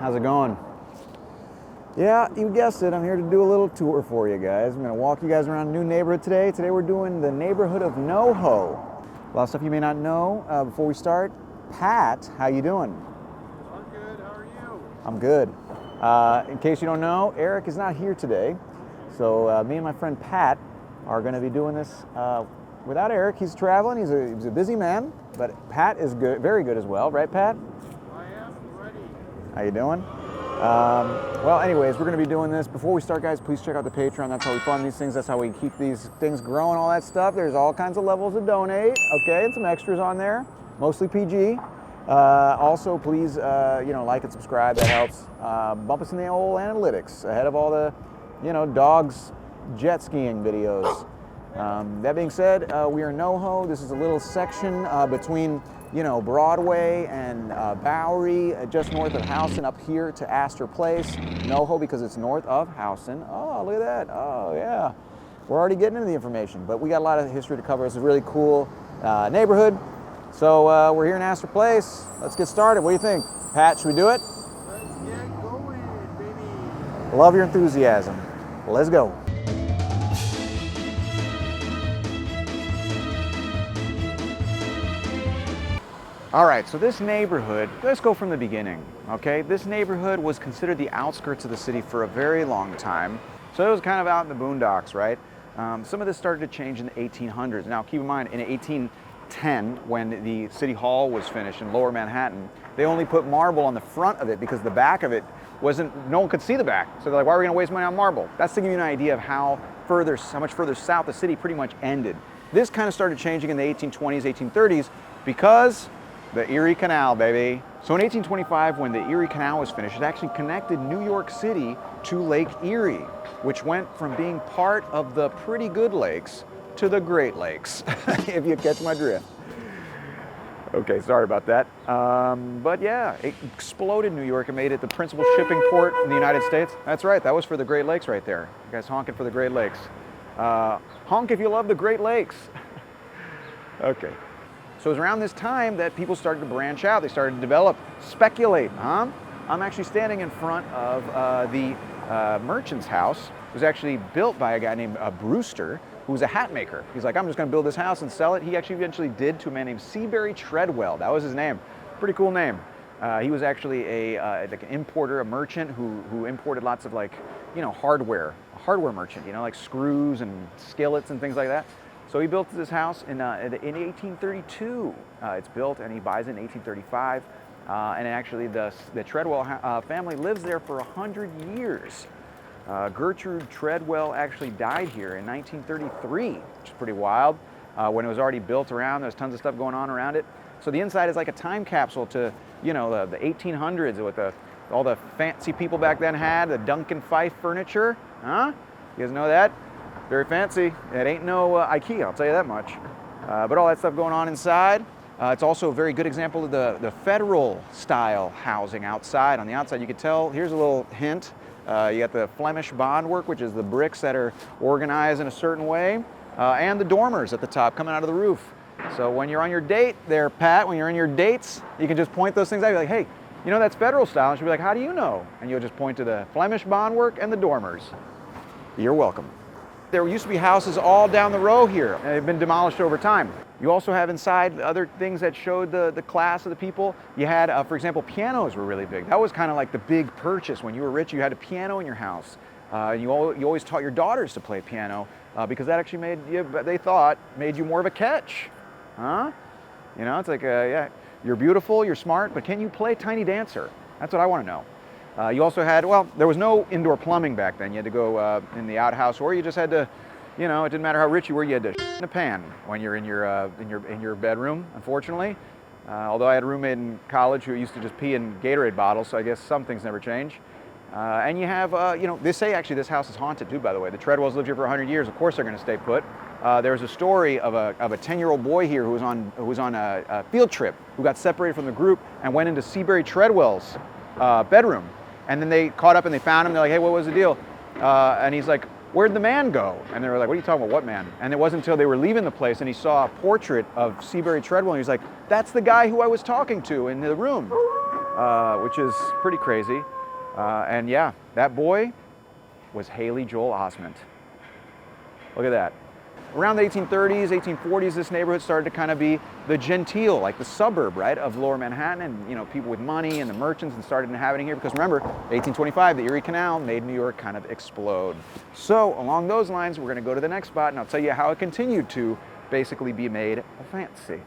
How's it going? Yeah, you guessed it. I'm here to do a little tour for you guys. I'm going to walk you guys around a new neighborhood today. Today we're doing the neighborhood of NoHo. A lot of stuff you may not know. Before we start, Pat, how you doing? I'm good. How are you? I'm good. In case you don't know, Eric is not here today. So me and my friend Pat are going to be doing this without Eric. He's traveling. He's a busy man, but Pat is good, very good as well, right, Pat? I am ready. How you doing? Well, anyways, we're going to be doing this. Before we start, guys, please check out the Patreon. That's how we fund these things. That's how we keep these things growing, all that stuff. There's all kinds of levels to donate, okay, and some extras on there, mostly PG. Also, please, like and subscribe. That helps. Bump us in the old analytics ahead of all the, dogs jet skiing videos. That being said, we are NoHo. This is a little section between, Broadway and Bowery, just north of Houston, up here to Astor Place. NoHo because it's north of Houston. Oh, look at that. Oh, yeah. We're already getting into the information, but we got a lot of history to cover. It's a really cool neighborhood. So we're here in Astor Place. Let's get started. What do you think? Pat, should we do it? Let's get going, baby. Love your enthusiasm. Let's go. All right, so this neighborhood, let's go from the beginning, okay? This neighborhood was considered the outskirts of the city for a very long time. So it was kind of out in the boondocks, right? Some of this started to change in the 1800s. Now, keep in mind, in 1810, when the City Hall was finished in Lower Manhattan, they only put marble on the front of it because the back of it no one could see the back. So they're like, why are we gonna waste money on marble? That's to give you an idea of how much further south the city pretty much ended. This kind of started changing in the 1820s, 1830s because the Erie Canal, baby. So in 1825, when the Erie Canal was finished, it actually connected New York City to Lake Erie, which went from being part of the pretty good lakes to the Great Lakes, if you catch my drift. Okay, sorry about that. But yeah, it exploded New York and made it the principal shipping port in the United States. That's right, that was for the Great Lakes right there. You guys honking for the Great Lakes. Honk if you love the Great Lakes. Okay. So it was around this time that people started to branch out. They started to develop, speculate. I'm actually standing in front of the merchant's house. It was actually built by a guy named Brewster, who was a hat maker. He's like, I'm just gonna build this house and sell it. He actually eventually did to a man named Seabury Treadwell. That was his name. Pretty cool name. He was actually like an importer, a merchant who imported lots of hardware, a hardware merchant, like screws and skillets and things like that. So he built this house in 1832. It's built, and he buys it in 1835. And actually, the Treadwell family lives there for 100 years. Gertrude Treadwell actually died here in 1933, which is pretty wild. When it was already built around, there's tons of stuff going on around it. So the inside is like a time capsule to, the 1800s with all the fancy people back then had, the Duncan Fife furniture. Huh? You guys know that? Very fancy. It ain't no IKEA, I'll tell you that much. But all that stuff going on inside. It's also a very good example of the federal style housing outside. On the outside, you can tell, here's a little hint. You got the Flemish bondwork, which is the bricks that are organized in a certain way, and the dormers at the top coming out of the roof. So when you're on your date there, Pat, when you're in your dates, you can just point those things out. You're like, hey, that's federal style. And she'll be like, how do you know? And you'll just point to the Flemish bondwork and the dormers. You're welcome. There used to be houses all down the row here. They've been demolished over time. You also have inside other things that showed the class of the people. You had, for example, pianos were really big. That was kind of like the big purchase. When you were rich, you had a piano in your house. You always taught your daughters to play piano because that actually made you more of a catch. Huh? It's like, yeah, you're beautiful, you're smart, but can you play Tiny Dancer? That's what I want to know. You also had, there was no indoor plumbing back then. You had to go in the outhouse, or you just had to, it didn't matter how rich you were, you had to shit in a pan when you're in your bedroom, unfortunately. Although I had a roommate in college who used to just pee in Gatorade bottles, so I guess some things never change. And you have, they say actually this house is haunted too, by the way. The Treadwells lived here for 100 years. Of course they're going to stay put. There's a story of a 10-year-old boy here who was on a field trip, who got separated from the group and went into Seabury Treadwell's bedroom. And then they caught up and they found him. They're like, hey, what was the deal? And he's like, where'd the man go? And they were like, what are you talking about? What man? And it wasn't until they were leaving the place and he saw a portrait of Seabury Treadwell. And he was like, that's the guy who I was talking to in the room. which is pretty crazy. And yeah, that boy was Haley Joel Osment. Look at that. Around the 1830s, 1840s, this neighborhood started to kind of be the genteel, like the suburb, right, of Lower Manhattan, and you know, people with money and the merchants and started inhabiting here because remember, 1825, the Erie Canal made New York kind of explode. So along those lines, we're going to go to the next spot, and I'll tell you how it continued to basically be made fancy.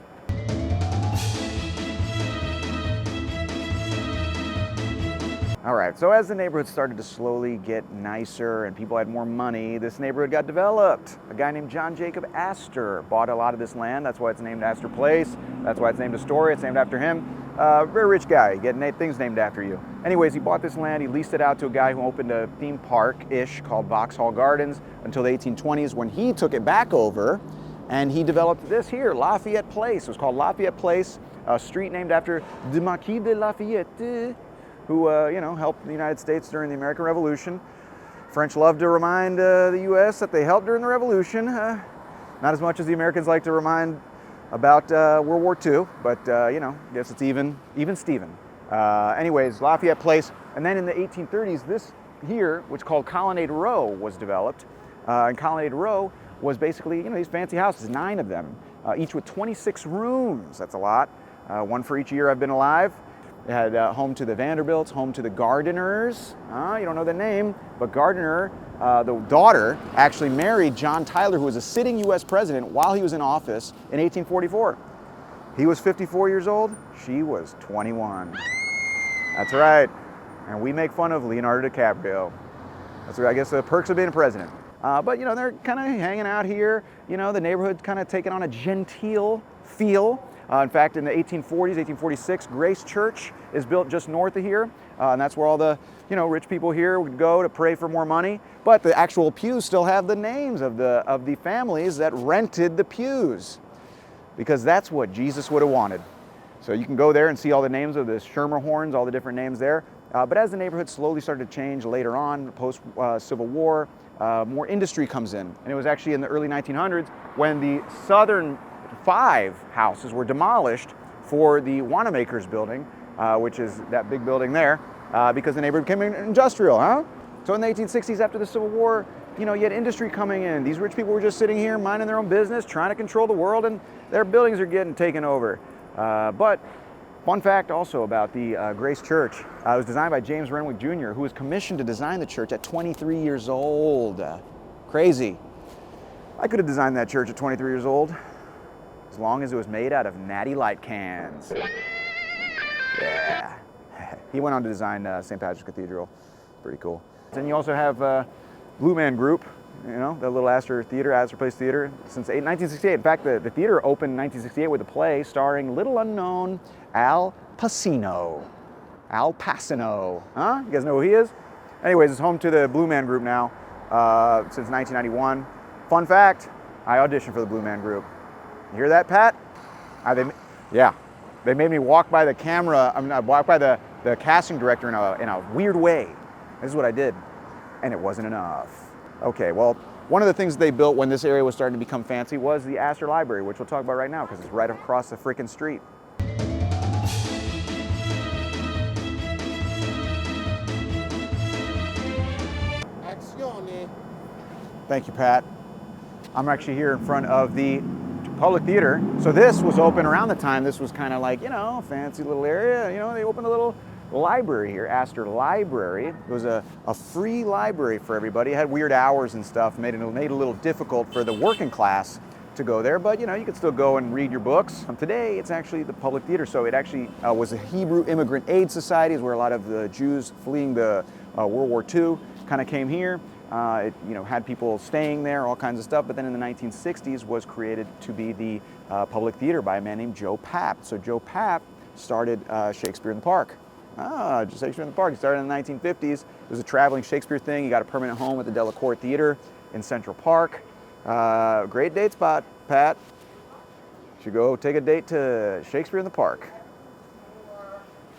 All right, so as the neighborhood started to slowly get nicer and people had more money, this neighborhood got developed. A guy named John Jacob Astor bought a lot of this land. That's why it's named Astor Place. That's why it's named Astoria. It's named after him. Very rich guy, getting things named after you. Anyways, he bought this land. He leased it out to a guy who opened a theme park-ish called Vauxhall Gardens until the 1820s when he took it back over and he developed this here, Lafayette Place. It was called Lafayette Place, a street named after the Marquis de Lafayette, who you know, helped the United States during the American Revolution. French love to remind the U.S. that they helped during the Revolution. Not as much as the Americans like to remind about World War II, but you know, I guess it's even Steven. Anyways, Lafayette Place, and then in the 1830s, this here, which is called Colonnade Row, was developed. And Colonnade Row was basically, you know, these fancy houses, 9 of them, each with 26 rooms. That's a lot. One for each year I've been alive. It had home to the Vanderbilts, home to the Gardiners. You don't know the name, but Gardiner, the daughter, actually married John Tyler, who was a sitting U.S. president while he was in office in 1844. He was 54 years old. She was 21. That's right. And we make fun of Leonardo DiCaprio. That's, I guess, the perks of being a president. But, you know, they're kind of hanging out here. You know, the neighborhood's kind of taking on a genteel feel. In fact, in the 1840s, 1846, Grace Church is built just north of here, and that's where all the, you know, rich people here would go to pray for more money. But the actual pews still have the names of the families that rented the pews, because that's what Jesus would have wanted. So you can go there and see all the names of the Schermerhorns, all the different names there. But as the neighborhood slowly started to change later on, post-Civil War, more industry comes in, and it was actually in the early 1900s when the southern 5 houses were demolished for the Wanamaker's building, which is that big building there, because the neighborhood became industrial, huh? So in the 1860s, after the Civil War, you know, you had industry coming in. These rich people were just sitting here minding their own business, trying to control the world, and their buildings are getting taken over. But fun fact also about the Grace Church, it was designed by James Renwick Jr., who was commissioned to design the church at 23 years old. Crazy. I could have designed that church at 23 years old, as long as it was made out of Natty Light cans. Yeah. He went on to design St. Patrick's Cathedral. Pretty cool. Then you also have Blue Man Group, you know, the little Astor Theater, Astor Place Theater, since 1968. In fact, the theater opened in 1968 with a play starring little unknown Al Pacino. Al Pacino, huh? You guys know who he is? Anyways, it's home to the Blue Man Group now since 1991. Fun fact, I auditioned for the Blue Man Group. You hear that, Pat? They made me walk by the camera. I mean, I walked by the casting director in a weird way. This is what I did, and it wasn't enough. Okay, well, one of the things they built when this area was starting to become fancy was the Astor Library, which we'll talk about right now because it's right across the freaking street. Azione. Thank you, Pat. I'm actually here in front of the Public Theater. So this was open around the time. This was kind of like, you know, fancy little area. You know, they opened a little library here, Astor Library. It was a free library for everybody. It had weird hours and stuff, made it a little difficult for the working class to go there, but you know, you could still go and read your books. Today, it's actually the Public Theater. So it actually was a Hebrew Immigrant Aid Society, where a lot of the Jews fleeing the World War II kind of came here. It, you know, had people staying there, all kinds of stuff. But then in the 1960s was created to be the Public Theater by a man named Joe Papp. So Joe Papp started Shakespeare in the Park. Shakespeare in the Park. He started in the 1950s. It was a traveling Shakespeare thing. He got a permanent home at the Delacorte Theater in Central Park. Great date spot, Pat. You should go take a date to Shakespeare in the Park.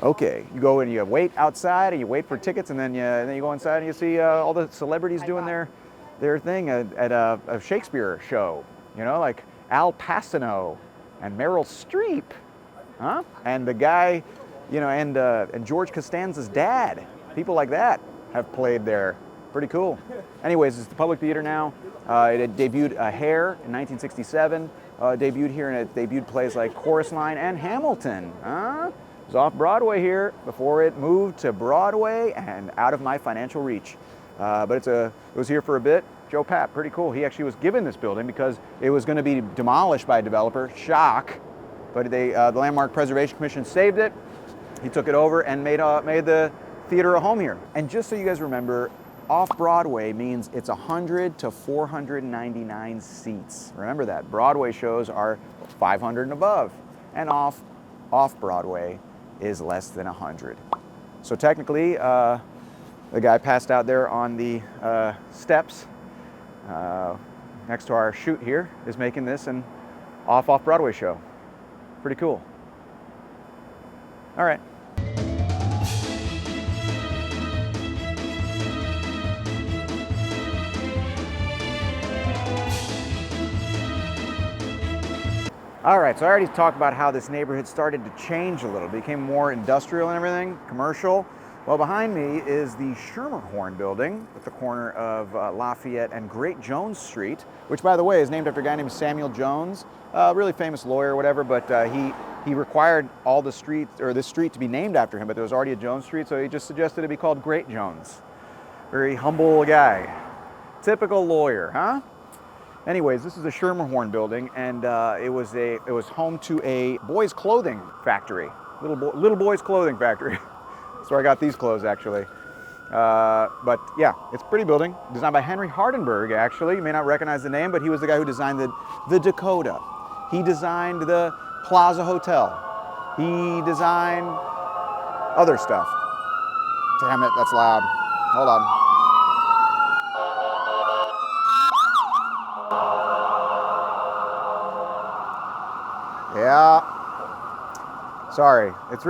Okay, you go and you wait outside and you wait for tickets, and then you go inside and you see all the celebrities doing their thing at a Shakespeare show. You know, like Al Pacino and Meryl Streep, huh? And the guy You know, and George Costanza's dad. People like that have played there. Pretty cool. Anyways, it's the Public Theater now. It had debuted Hair in 1967. Debuted here, and it debuted plays like Chorus Line and Hamilton. It was off Broadway here before it moved to Broadway and out of my financial reach. But it was here for a bit. Joe Papp, pretty cool. He actually was given this building because it was going to be demolished by a developer. Shock. But the Landmark Preservation Commission saved it. He took it over and made the theater a home here. And just so you guys remember, off-Broadway means it's 100 to 499 seats. Remember that. Broadway shows are 500 and above. And off-Broadway is less than 100. So technically, the guy passed out there on the steps next to our shoot here is making this an off-Broadway show. Pretty cool. All right. All right, so I already talked about how this neighborhood started to change a little, became more industrial and everything, commercial. Well, behind me is the Schermerhorn building at the corner of Lafayette and Great Jones Street, which, by the way, is named after a guy named Samuel Jones, a really famous lawyer or whatever, but he required all the streets, or this street, to be named after him, but there was already a Jones Street, so he just suggested it be called Great Jones. Very humble guy. Typical lawyer, huh? Anyways, this is the Schermerhorn building, and it was home to a boys' clothing factory, little boys' clothing factory. That's where I got these clothes, actually. But yeah, it's a pretty building, designed by Henry Hardenberg, actually. You may not recognize the name, but he was the guy who designed the Dakota. He designed the Plaza Hotel. He designed other stuff. Damn it, that's loud. Hold on. Yeah. Sorry. It's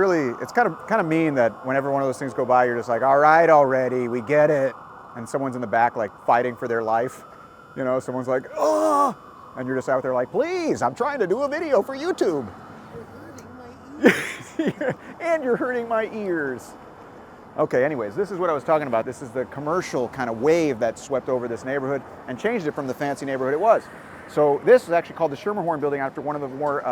kind of mean that whenever one of those things go by, you're just like, all right already, we get it. And someone's in the back like fighting for their life. You know, someone's like, oh, and you're just out there like, please, I'm trying to do a video for YouTube. You're hurting my ears. And you're hurting my ears. Okay, anyways, this is what I was talking about. This is the commercial kind of wave that swept over this neighborhood and changed it from the fancy neighborhood it was. So this is actually called the Schermerhorn building after one of the more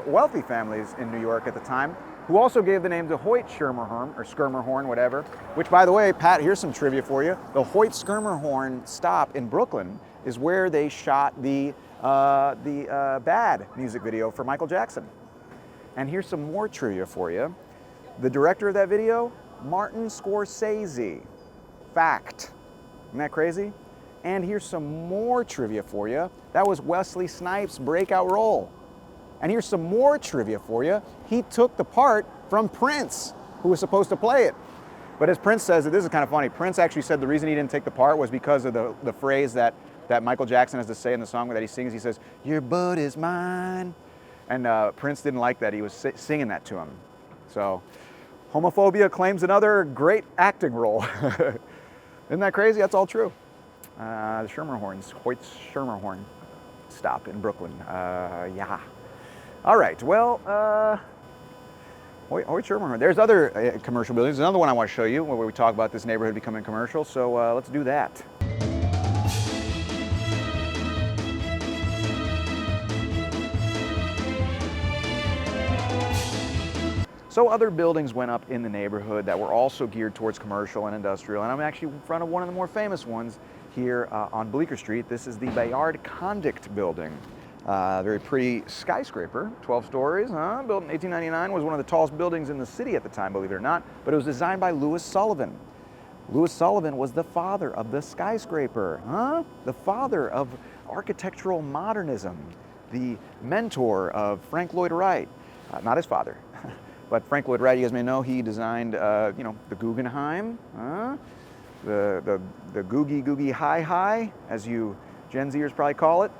wealthy families in New York at the time, who also gave the name to Hoyt Schermerhorn, or Schermerhorn, whatever, which, by the way, Pat, here's some trivia for you. The Hoyt Schermerhorn stop in Brooklyn is where they shot the Bad music video for Michael Jackson. And here's some more trivia for you. The director of that video, Martin Scorsese. Fact. Isn't that crazy? And here's some more trivia for you. That was Wesley Snipes' breakout role. And here's some more trivia for you. He took the part from Prince, who was supposed to play it. But as Prince says, this is kind of funny, Prince actually said the reason he didn't take the part was because of the phrase that Michael Jackson has to say in the song that he sings. He says, "Your butt is mine." And Prince didn't like that. He was singing that to him. So homophobia claims another great acting role. Isn't that crazy? That's all true. The Schermerhorns, Hoyt's Schermerhorn stop in Brooklyn. Yeah. All right, well, Hoyt Schermerhorn. There's other commercial buildings. There's another one I want to show you where we talk about this neighborhood becoming commercial, so let's do that. So other buildings went up in the neighborhood that were also geared towards commercial and industrial, and I'm actually in front of one of the more famous ones here on Bleecker Street. This is the Bayard Condict building. Very pretty skyscraper, 12 stories, built in 1899, was one of the tallest buildings in the city at the time, believe it or not, but it was designed by Louis Sullivan. Louis Sullivan was the father of the skyscraper, the father of architectural modernism, the mentor of Frank Lloyd Wright, not his father. But Frank Lloyd Wright, you guys may know, he designed, the Guggenheim, the Googie High, as you Gen Zers probably call it.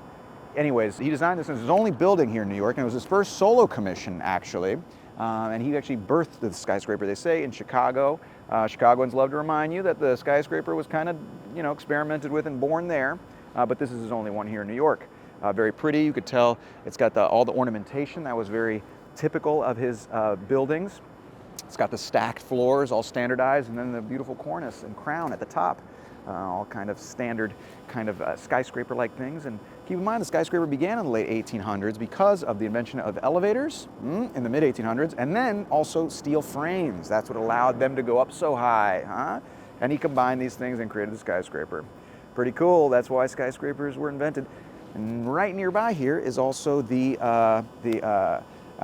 Anyways, he designed this, and it was his only building here in New York, and it was his first solo commission, actually. And he actually birthed the skyscraper, they say, in Chicago. Chicagoans love to remind you that the skyscraper was kind of, experimented with and born there, but this is his only one here in New York. Very pretty, you could tell it's got all the ornamentation that was very typical of his buildings. It's got the stacked floors, all standardized, and then the beautiful cornice and crown at the top. All kind of standard skyscraper-like things. And keep in mind, the skyscraper began in the late 1800s because of the invention of elevators in the mid 1800s, and then also steel frames. That's what allowed them to go up so high, huh? And he combined these things and created the skyscraper. Pretty cool. That's why skyscrapers were invented. And right nearby here is also the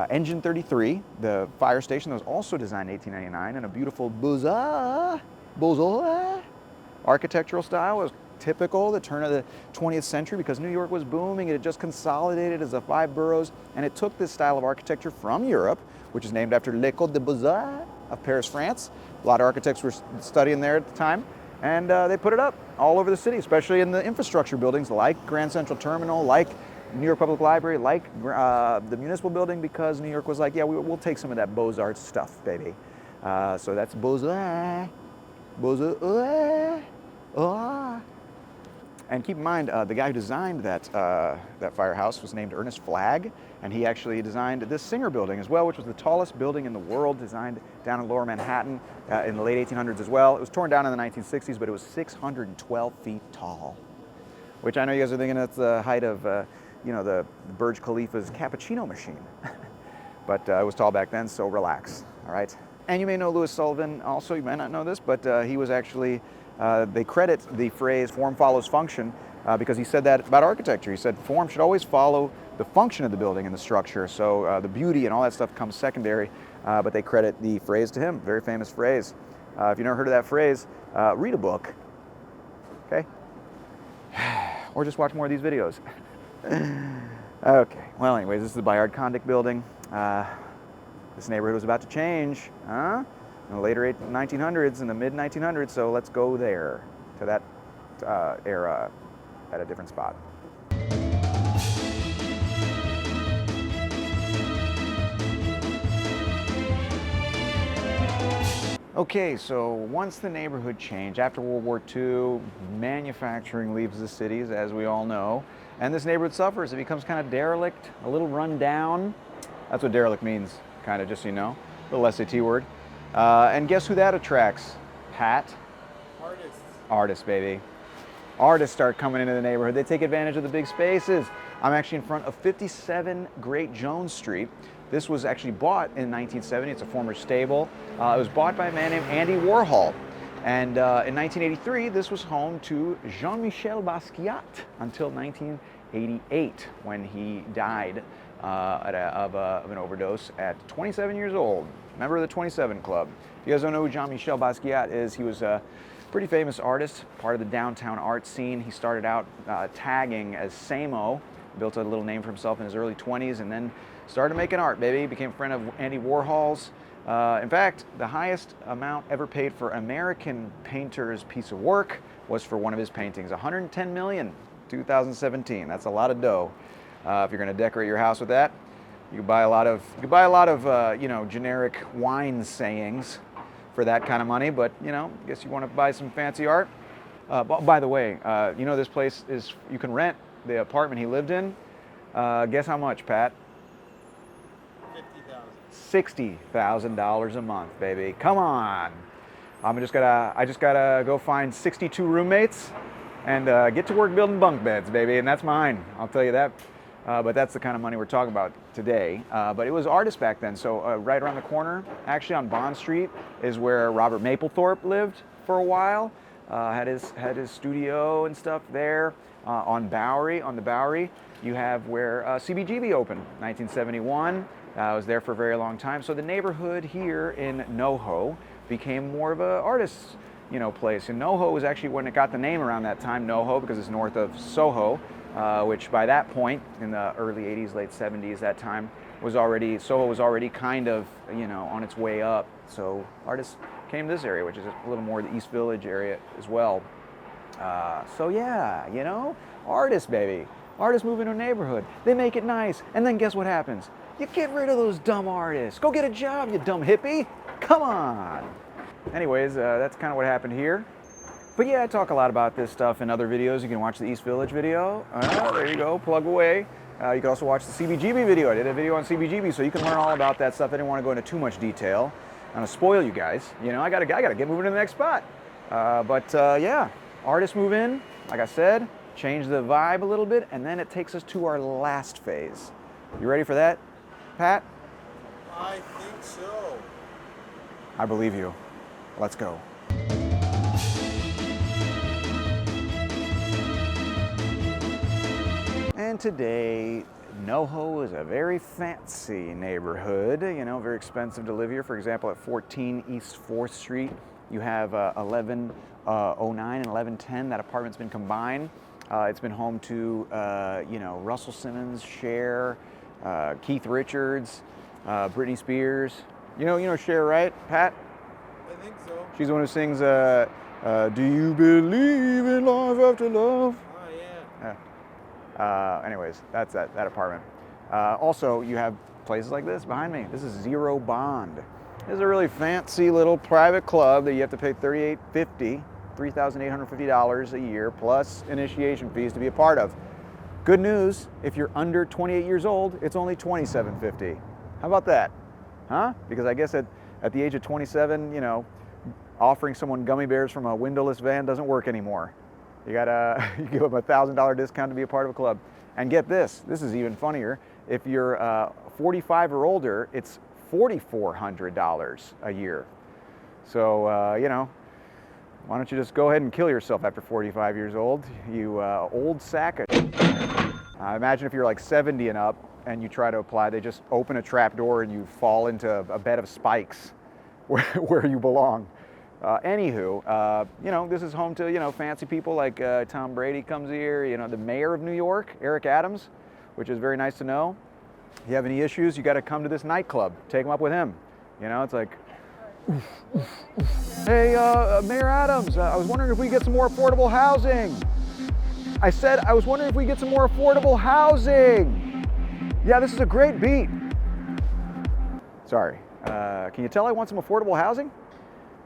Engine 33, the fire station that was also designed in 1899 in a beautiful Beaux-Arts architectural style. It was typical the turn of the 20th century because New York was booming. It had just consolidated as the 5 boroughs, and it took this style of architecture from Europe, which is named after l'École des Beaux-Arts of Paris, France. A lot of architects were studying there at the time, and they put it up all over the city, especially in the infrastructure buildings like Grand Central Terminal, like New York Public Library, like the Municipal Building, because New York was like, yeah, we'll take some of that Beaux-Arts stuff, baby. So that's Beaux-Arts. Beaux-Arts. And keep in mind, the guy who designed that firehouse was named Ernest Flagg, and he actually designed this Singer Building as well, which was the tallest building in the world, designed down in Lower Manhattan in the late 1800s as well. It was torn down in the 1960s, but it was 612 feet tall, which I know you guys are thinking that's the height of, the Burj Khalifa's cappuccino machine. But it was tall back then, so relax, all right? And you may know Louis Sullivan also, you may not know this, but he was actually, they credit the phrase form follows function because he said that about architecture. He said form should always follow the function of the building and the structure. So the beauty and all that stuff comes secondary, but they credit the phrase to him. Very famous phrase. If you've never heard of that phrase, read a book, okay? Or just watch more of these videos. Okay, well anyways, this is the Bayard Kondik building. This neighborhood was about to change, huh? In the later 1900s, in the mid 1900s, so let's go there, to that era, at a different spot. Okay, so once the neighborhood changed, after World War II, manufacturing leaves the cities, as we all know, and this neighborhood suffers. It becomes kind of derelict, a little run down. That's what derelict means, kind of, just so you know, a little SAT word. And guess who that attracts, Pat? Artists. Artists, baby. Artists start coming into the neighborhood. They take advantage of the big spaces. I'm actually in front of 57 Great Jones Street. This was actually bought in 1970. It's a former stable. It was bought by a man named Andy Warhol. And in 1983, this was home to Jean-Michel Basquiat until 1988, when he died of an overdose at 27 years old. Member of the 27 Club. If you guys don't know who Jean-Michel Basquiat is, he was a pretty famous artist, part of the downtown art scene. He started out tagging as Samo, built a little name for himself in his early 20s, and then started making art, baby. He became a friend of Andy Warhol's. In fact, the highest amount ever paid for American painter's piece of work was for one of his paintings, $110 million, 2017. That's a lot of dough. If you're going to decorate your house with that, you can buy a lot of, generic wine sayings for that kind of money. But I guess you want to buy some fancy art. By the way, this place is, you can rent the apartment he lived in. Guess how much, Pat? $60,000 a month, baby. Come on. I just gotta go find 62 roommates and get to work building bunk beds, baby, and that's mine. I'll tell you that. But that's the kind of money we're talking about today. But it was artists back then. So right around the corner, actually on Bond Street, is where Robert Mapplethorpe lived for a while. Had his studio and stuff there. On the Bowery, you have where CBGB opened, 1971. I was there for a very long time. So the neighborhood here in NoHo became more of a artist's, place. And NoHo was actually when it got the name around that time, NoHo, because it's north of Soho, which by that point, in the early 80s, late 70s, that time, Soho was already kind of, on its way up. So artists came to this area, which is a little more the East Village area as well. So yeah, artists, baby. Artists move into a neighborhood. They make it nice. And then guess what happens? You get rid of those dumb artists. Go get a job, you dumb hippie. Come on. Anyways, that's kind of what happened here. But yeah, I talk a lot about this stuff in other videos. You can watch the East Village video. There you go, plug away. You can also watch the CBGB video. I did a video on CBGB, so you can learn all about that stuff. I didn't want to go into too much detail. gonna spoil you guys. You know, I gotta get moving to the next spot. Yeah, artists move in. Like I said, change the vibe a little bit, and then it takes us to our last phase. You ready for that, Pat? I think so. I believe you. Let's go. And today, NoHo is a very fancy neighborhood, you know, very expensive to live here. For example, at 14 East 4th Street, you have 1109 and 1110. That apartment's been combined. It's been home to, you know, Russell Simmons, Cher, Keith Richards, Britney Spears. You know Cher, right, Pat? I think so. She's the one who sings, Do you believe in life after love? Oh, yeah. Anyways, that's that apartment. Also, you have places like this behind me. This is Zero Bond. This is a really fancy little private club that you have to pay $3,850 a year plus initiation fees to be a part of. Good news, if you're under 28 years old, it's only $27.50. How about that? Huh? Because I guess at the age of 27, you know, offering someone gummy bears from a windowless van doesn't work anymore. You gotta you give them a $1,000 discount to be a part of a club. And get this is even funnier. If you're 45 or older, it's $4,400 a year. So, you know, why don't you just go ahead and kill yourself after 45 years old, you old sack of imagine if you're like 70 and up and you try to apply, they just open a trap door and you fall into a bed of spikes where you belong. Anywho, you know, this is home to, you know, fancy people like Tom Brady comes here, you know, the mayor of New York, Eric Adams, which is very nice to know. If you have any issues, you got to come to this nightclub, take them up with him. You know, it's like, hey, Mayor Adams, I was wondering if we get some more affordable housing. I said, I was wondering if we get some more affordable housing. Yeah, this is a great beat. Sorry, can you tell I want some affordable housing?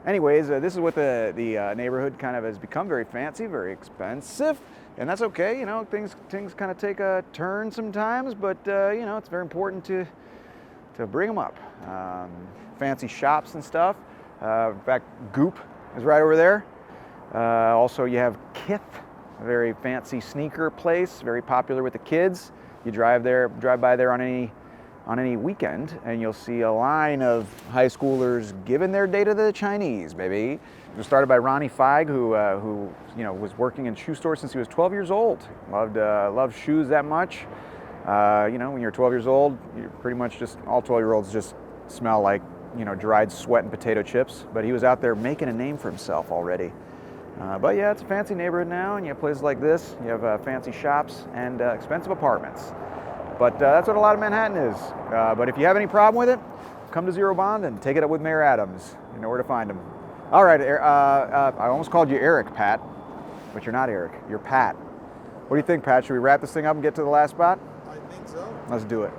Anyways, this is what the neighborhood kind of has become, very fancy, very expensive, and that's okay. You know, things kind of take a turn sometimes, but you know, it's very important to bring them up. Fancy shops and stuff. In fact, Goop is right over there. Also, you have Kith, a very fancy sneaker place, very popular with the kids. You drive by there on any weekend, and you'll see a line of high schoolers giving their day to the Chinese, baby. It was started by Ronnie Feig, who you know, was working in shoe stores since he was 12 years old. Loved shoes that much. You know, when you're 12 years old, you're pretty much just, all 12-year-olds just smell like, you know, dried sweat and potato chips. But he was out there making a name for himself already. But yeah, it's a fancy neighborhood now, and you have places like this. You have fancy shops and expensive apartments. But that's what a lot of Manhattan is. But if you have any problem with it, come to Zero Bond and take it up with Mayor Adams. You know where to find him. All right, I almost called you Eric, Pat, but you're not Eric. You're Pat. What do you think, Pat? Should we wrap this thing up and get to the last spot? I think so. Let's do it.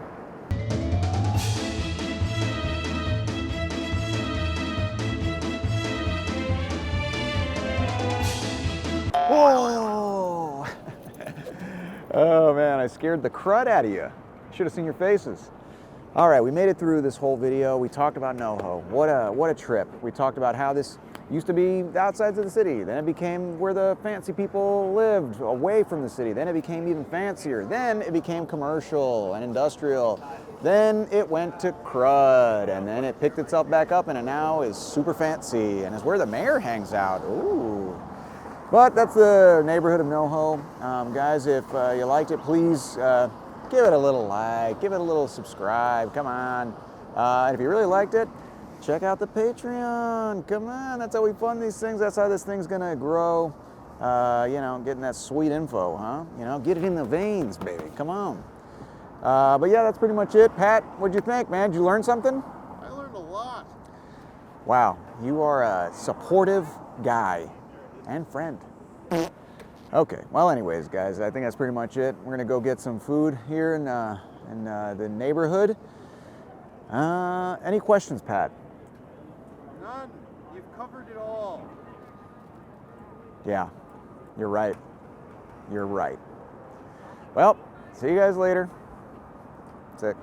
Whoa! Oh man, I scared the crud out of you. Should have seen your faces. All right, we made it through this whole video. We talked about NoHo. What a trip. We talked about how this used to be the outsides of the city. Then it became where the fancy people lived, away from the city. Then it became even fancier. Then it became commercial and industrial. Then it went to crud, and then it picked itself back up, and it now is super fancy, and is where the mayor hangs out. Ooh. But that's the neighborhood of NoHo. Guys, if you liked it, please give it a little like, give it a little subscribe, come on. And if you really liked it, check out the Patreon. Come on, that's how we fund these things. That's how this thing's gonna grow. You know, getting that sweet info, huh? You know, get it in the veins, baby, come on. But yeah, that's pretty much it. Pat, what'd you think, man? Did you learn something? I learned a lot. Wow, you are a supportive guy and friend. Okay, well anyways, guys, I think that's pretty much it. We're gonna go get some food here in the neighborhood. Any questions, Pat? None. You've covered it all. Yeah, you're right. You're right. Well, see you guys later. Sick.